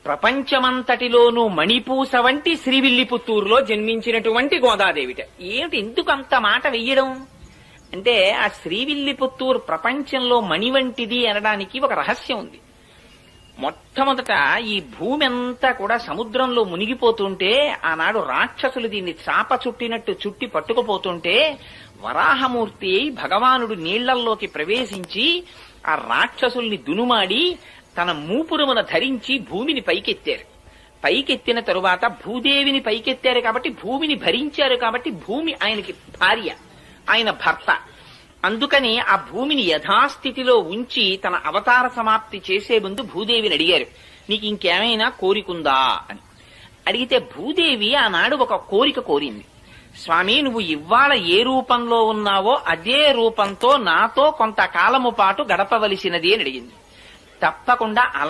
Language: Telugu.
ప్రపంచమంతటిలోనూ మణిపూస వంటి శ్రీవిల్లిపుత్తూరులో జన్మించినటువంటి గోదాదేవిట. ఏమిటి ఎందుకు అంత మాట వెయ్యడం అంటే, ఆ శ్రీవిల్లిపుత్తూరు ప్రపంచంలో మణి వంటిది అనడానికి ఒక రహస్యం ఉంది. మొట్టమొదట ఈ భూమి అంతా కూడా సముద్రంలో మునిగిపోతుంటే, ఆనాడు రాక్షసులు దీన్ని చాప చుట్టినట్టు చుట్టి పట్టుకుపోతుంటే, వరాహమూర్తి భగవానుడు నీళ్లల్లోకి ప్రవేశించి ఆ రాక్షసుల్ని దునుమాడి తన మూపురమున ధరించి భూమిని పైకెత్తారు. పైకెత్తిన తరువాత భూదేవిని పైకెత్తారు కాబట్టి భూమిని భరించారు కాబట్టి భూమి ఆయనకి భార్య, ఆయన భర్త. అందుకని ఆ భూమిని యథాస్థితిలో ఉంచి తన అవతార సమాప్తి చేసే ముందు భూదేవిని అడిగారు, నీకు ఇంకేమైనా కోరికుందా అని. అడిగితే భూదేవి ఆనాడు ఒక కోరిక కోరింది. స్వామి, నువ్వు ఇవాళ ఏ రూపంలో ఉన్నావో అదే రూపంతో నాతో కొంతకాలము పాటు గడపవలసినది అని అడిగింది. తప్పకుండా అలా